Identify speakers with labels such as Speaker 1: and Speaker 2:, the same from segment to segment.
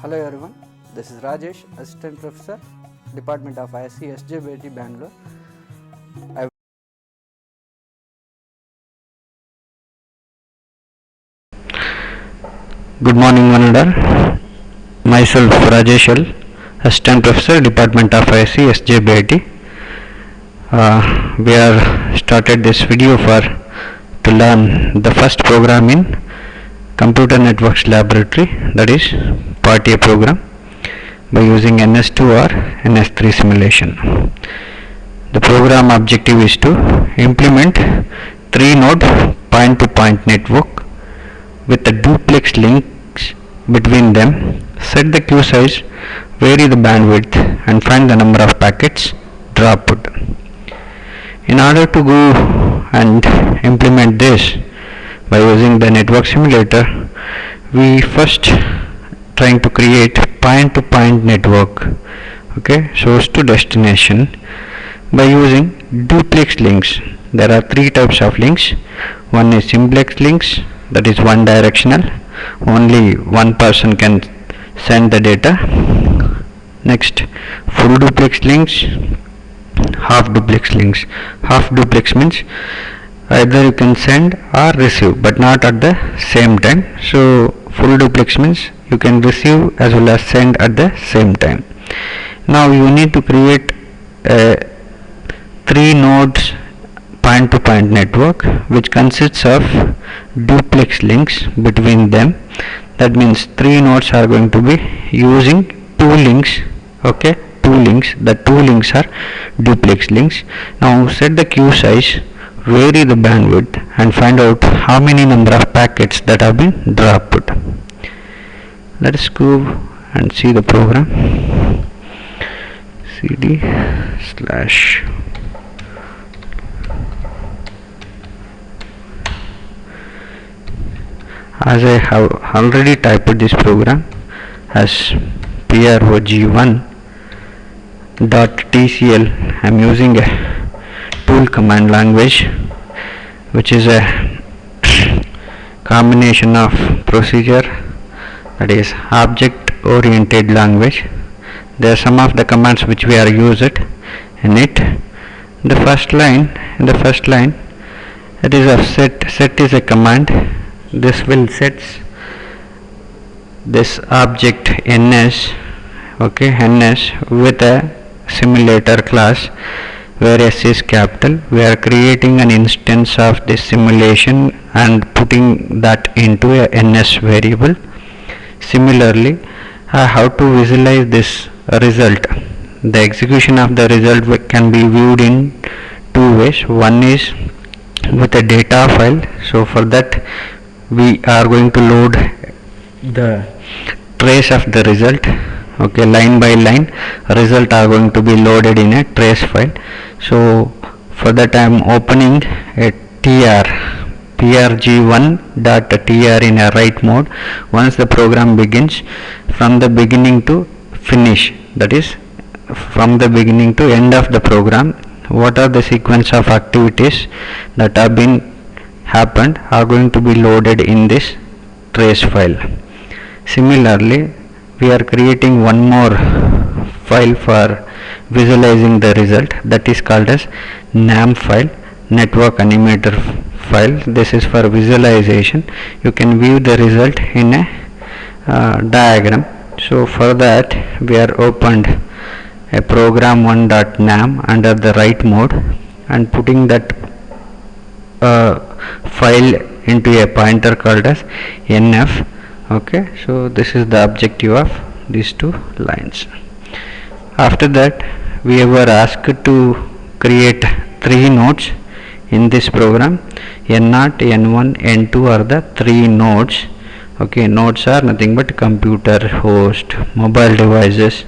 Speaker 1: Hello everyone, this is Rajesh, Assistant Professor, Department of ISC, SJBIT, Bangalore.
Speaker 2: Good morning, one and all. Myself Rajesh L, Assistant Professor, Department of ISC, SJBIT. We are started this video to learn the first program in Computer Networks Laboratory, that is Part A program, by using NS2 or NS3 simulation. The program objective is to implement 3-node point-to-point network with a duplex links between them, set the queue size, vary the bandwidth, and find the number of packets dropped. In order to go and implement this by using the network simulator, we first trying to create point-to-point network, source to destination, by using duplex links. There are three types of links. One is simplex links, that is one directional, only one person can send the data. Next, full duplex links, half duplex links. Half duplex means either you can send or receive but not at the same time. So full duplex means you can receive as well as send at the same time. Now you need to create a 3 nodes point-to-point network which consists of duplex links between them. That means 3 nodes are going to be using 2 links. The 2 links are duplex links. Now set the queue size, vary the bandwidth, and find out how many number of packets that have been dropped. Let us go and see the program. cd/ as I have already typed this program as prog1.tcl. I am using a tool command language which is a combination of procedure, that is object oriented language. There are some of the commands which we are used in it. In the first line it is a set is a command. This will set this object ns with a simulator class where s is capital. We are creating an instance of this simulation and putting that into a ns variable. Similarly, I have to visualize this result. The execution of the result can be viewed in two ways. One is with a data file. So for that we are going to load the trace of the result. Line by line result are going to be loaded in a trace file. So for that I am opening a prg1.tr in a write mode. Once the program begins, from the beginning to finish, that is from the beginning to end of the program, what are the sequence of activities that have been happened are going to be loaded in this trace file. Similarly, we are creating one more file for visualizing the result, that is called as NAM file, network animator file. This is for visualization. You can view the result in a diagram. So for that we are opened a program1.nam under the write mode and putting that file into a pointer called as nf. So this is the objective of these two lines. After that we were asked to create 3 nodes in this program. n0, n1, n2 are the 3 nodes. Nodes are nothing but computer, host, mobile devices.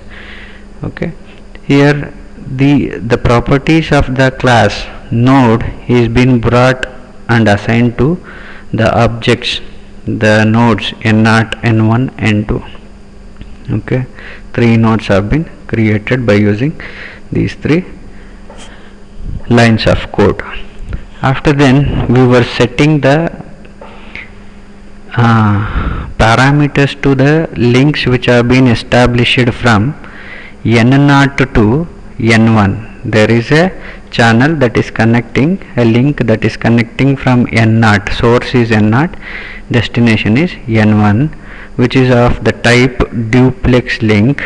Speaker 2: Here the properties of the class node is been brought and assigned to the objects, the nodes n0, n1, n2. 3 nodes have been created by using these 3 lines of code. After then we were setting the parameters to the links which have been established from N0 to N1. There is a channel that is connecting, a link that is connecting from N0, source is N0, destination is N1, which is of the type duplex link.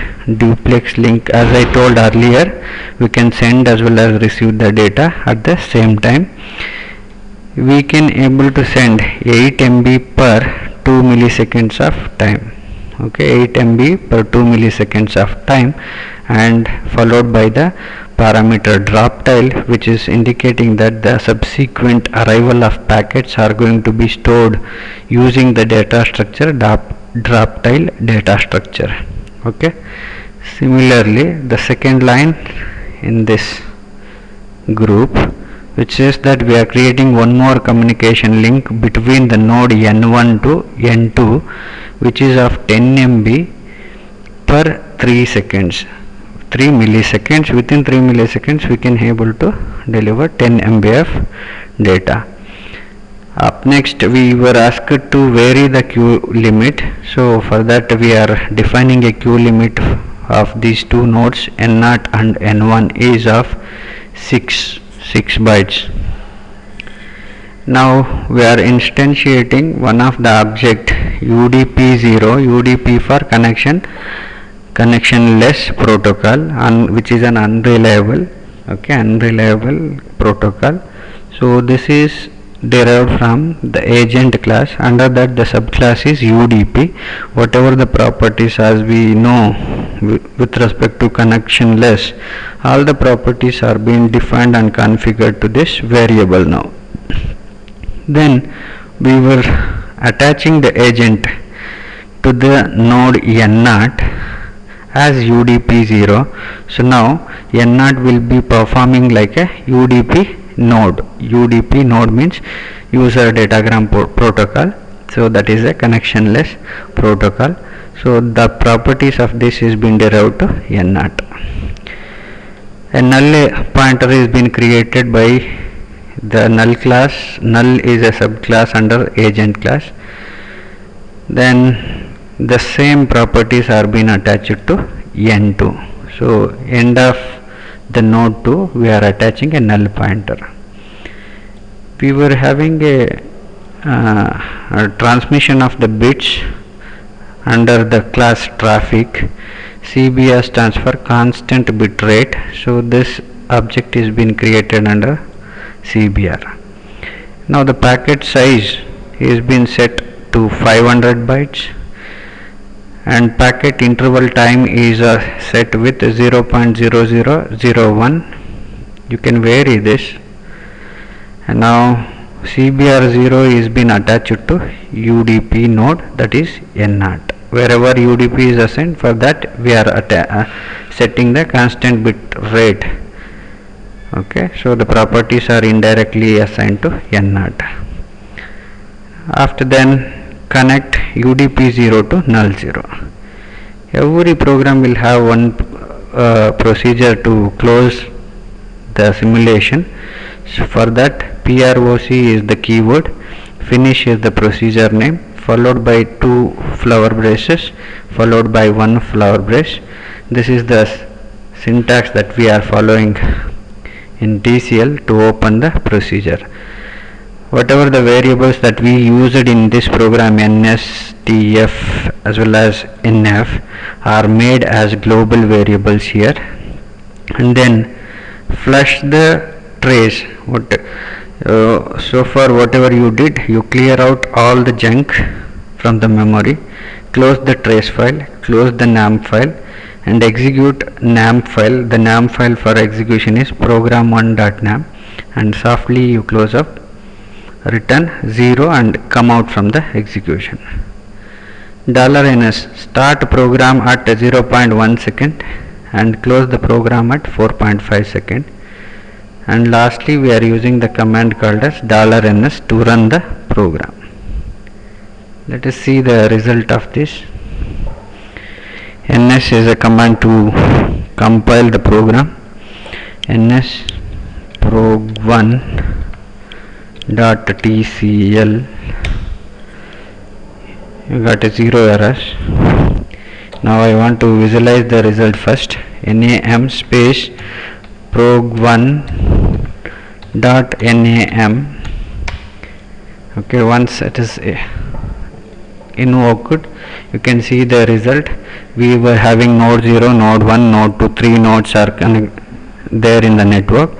Speaker 2: Duplex link, as I told earlier, we can send as well as receive the data at the same time. We can able to send 8 MB per 2 milliseconds of time. Okay, 8 MB per 2 milliseconds of time, and followed by the parameter drop tile, which is indicating that the subsequent arrival of packets are going to be stored using the data structure drop tile data structure. Okay, similarly the second line in this group, which says that we are creating one more communication link between the node N1 to N2, which is of 10 MB per 3 seconds. 3 milliseconds, within 3 milliseconds we can able to deliver 10 MB of data. Up next, we were asked to vary the queue limit. So for that we are defining a queue limit of these two nodes N0 and N1 is of 6 bytes. Now we are instantiating one of the object UDP0, UDP for connectionless protocol, which is an unreliable protocol. So this is derived from the agent class. Under that the subclass is UDP. Whatever the properties, as we know with respect to connectionless, all the properties are being defined and configured to this variable now. Then we were attaching the agent to the node N0 as UDP0. So now N0 will be performing like a UDP node. UDP node means user datagram protocol. So that is a connectionless protocol. So the properties of this is been derived to N0. A null pointer is been created by the null class. Null is a subclass under agent class. Then the same properties are being attached to N2. So end of the node 2 we are attaching a null pointer. We were having a transmission of the bits under the class traffic. CBR stands for constant bit rate. So this object is been created under CBR. Now the packet size is been set to 500 bytes, and packet interval time is set with 0.0001. You can vary this. And now CBR0 is been attached to UDP node, that is N0. Wherever UDP is assigned, for that we are setting the constant bit rate. Okay, so the properties are indirectly assigned to N0. After then connect UDP0 to null 0. Every program will have one procedure to close the simulation. So for that PROC is the keyword, finish is the procedure name, followed by 2 flower braces, followed by 1 flower brace. This is the syntax that we are following in TCL to open the procedure. Whatever the variables that we used in this program, NS, TF as well as NF, are made as global variables here, and then flush the trace. So far whatever you did, you clear out all the junk from the memory, close the trace file, close the NAM file, and execute NAM file. The NAM file for execution is program1.nam, and softly you close up, return 0 and come out from the execution. $ns start program at 0.1 second and close the program at 4.5 second. And lastly we are using the command called as $ns to run the program. Let us see the result of this. ns is a command to compile the program. ns prog1.tcl you got a 0 errors. Now I want to visualize the result first. NAM space prog1 dot NAM. Okay, once it is invoked, you can see the result. We were having node 0, node 1, node 2, 3 nodes are there in the network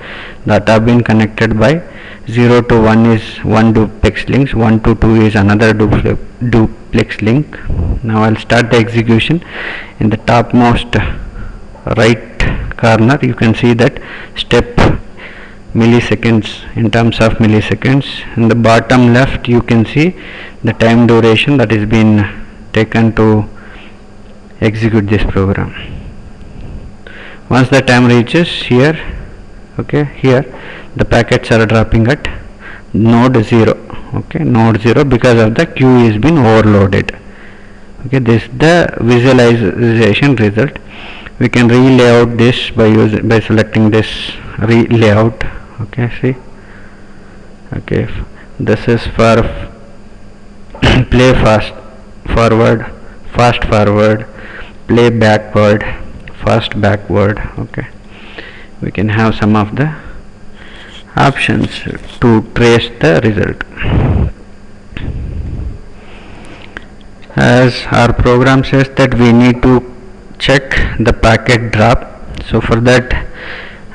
Speaker 2: that have been connected by 0 to 1 is one duplex links, 1 to 2 is another duplex link. Now I'll start the execution. In the topmost right corner you can see that step milliseconds in terms of milliseconds. In the bottom left you can see the time duration that is been taken to execute this program. Once the time reaches here, okay, here the packets are dropping at node 0, okay, node 0, because of the queue is been overloaded. Okay, this is the visualization result. We can re-layout this by selecting this re-layout. Okay, see, okay, this is for play fast forward, play backward, fast backward. Okay, we can have some of the options to trace the result. As our program says that we need to check the packet drop, so for that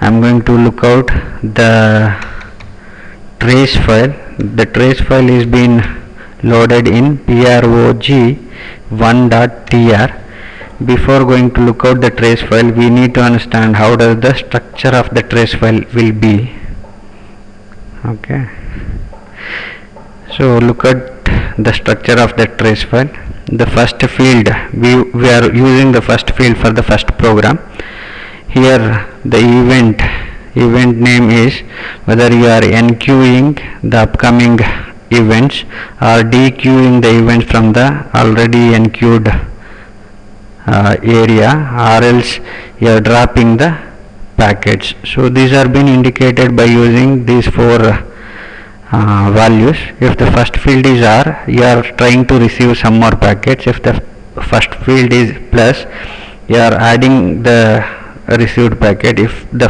Speaker 2: I am going to look out the trace file. The trace file is being loaded in prog1.tr. Before going to look out the trace file, we need to understand how does the structure of the trace file will be. Okay, so look at the structure of the trace file. The first field, we are using the first field for the first program. Here the event name is whether you are enqueuing the upcoming events or dequeuing the events from the already enqueued area, or else you are dropping the packets. So these are being indicated by using these four values. If the first field is R, you are trying to receive some more packets. If the first field is plus, you are adding the received packet. If the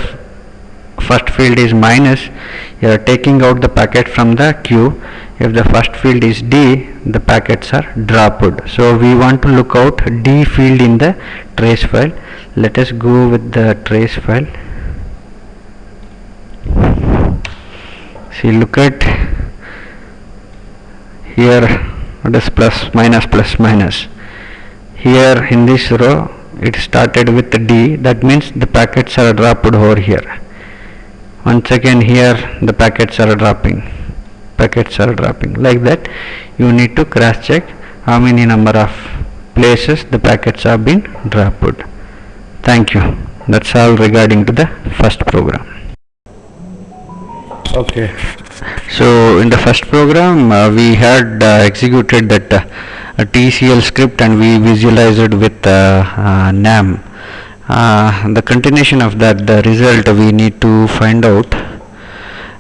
Speaker 2: first field is minus, you are taking out the packet from the queue. If the first field is D, the packets are dropped. So we want to look out D field in the trace file. Let us go with the trace file. See, look at here, what is plus minus. Here in this row it started with D, that means the packets are dropped over here. Once again here the packets are dropping. Like that you need to cross check how many number of places the packets have been dropped. Thank you. That's all regarding to the first program. Okay, so in the first program we had executed that TCL script and we visualized it with NAM. The continuation of that, the result, we need to find out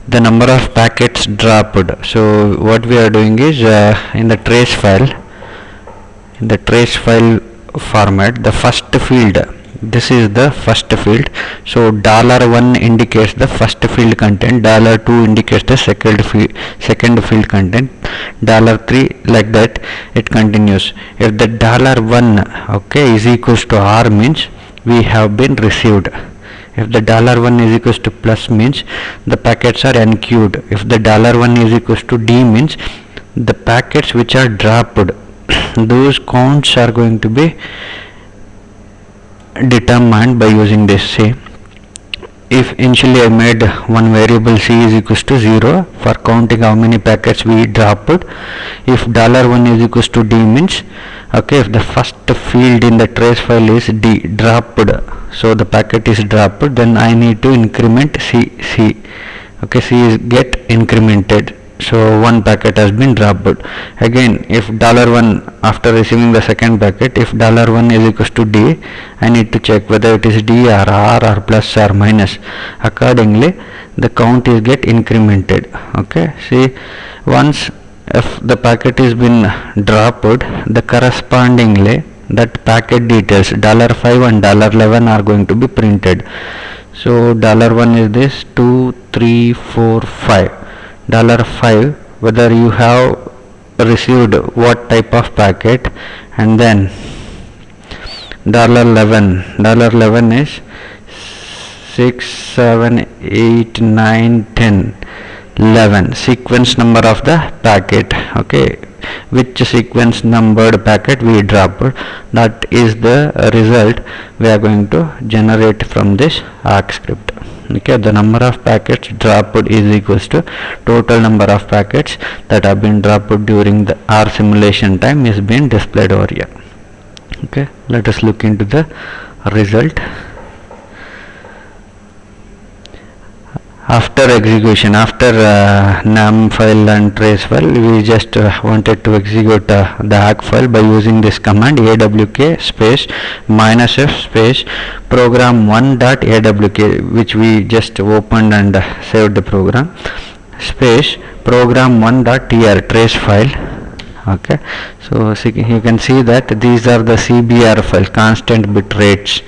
Speaker 2: the number of packets dropped. So what we are doing is in the trace file format, the first field, this is the first field. So $1 indicates the first field content, $2 indicates the second field content, $3, like that it continues. If the $1 okay is equals to R, means we have been received. If the $1 is equals to plus, means the packets are enqueued. If the $1 is equals to D, means the packets which are dropped, those counts are going to be determined by using this. Say, if initially I made one variable C is equals to 0 for counting how many packets we dropped. If $1 is equals to D, means okay, if the first field in the trace file is D, dropped, so the packet is dropped, then I need to increment C. Okay, C is get incremented, so one packet has been dropped. Again, if $1 after receiving the second packet, if $1 is equals to D, I need to check whether it is D or R or plus or minus. Accordingly the count is get incremented. Okay, see, once if the packet is been dropped, the correspondingly that packet details $5 and $11 are going to be printed. So $1 is this 2, 3, 4, 5. $5 whether you have received what type of packet, and then $11 is 6, 7, 8, 9, 10, 11 sequence number of the packet. Okay, which sequence numbered packet we dropped, that is the result we are going to generate from this arc script. Okay, the number of packets dropped is equals to total number of packets that have been dropped during the R simulation time is being displayed over here. Okay, let us look into the result. After execution, after NAM file and trace file, we just wanted to execute the arc file by using this command awk space -f space program1.awk, which we just opened and saved the program, space program1.tr trace file. Okay, so you can see that these are the CBR file, constant bit rates.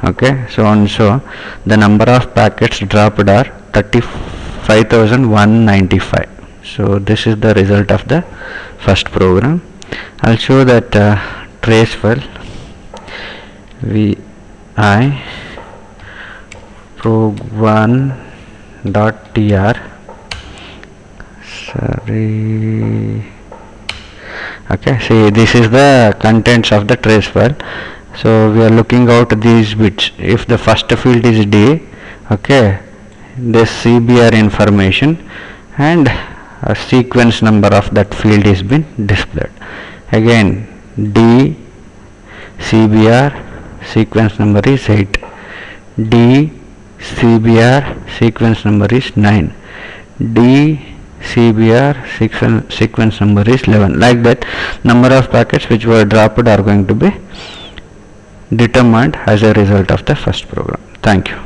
Speaker 2: Okay, so and so the number of packets dropped are 35,195. so this is the result of the first program. I'll show that trace file vi prog1.tr. sorry. Okay, see, this is the contents of the trace file. So we are looking out these bits. If the first field is D, okay, this CBR information and a sequence number of that field is been displayed. Again, D CBR sequence number is 8, D CBR sequence number is 9, D CBR sequence number is 11. Like that, number of packets which were dropped are going to be determined as a result of the first program. Thank you.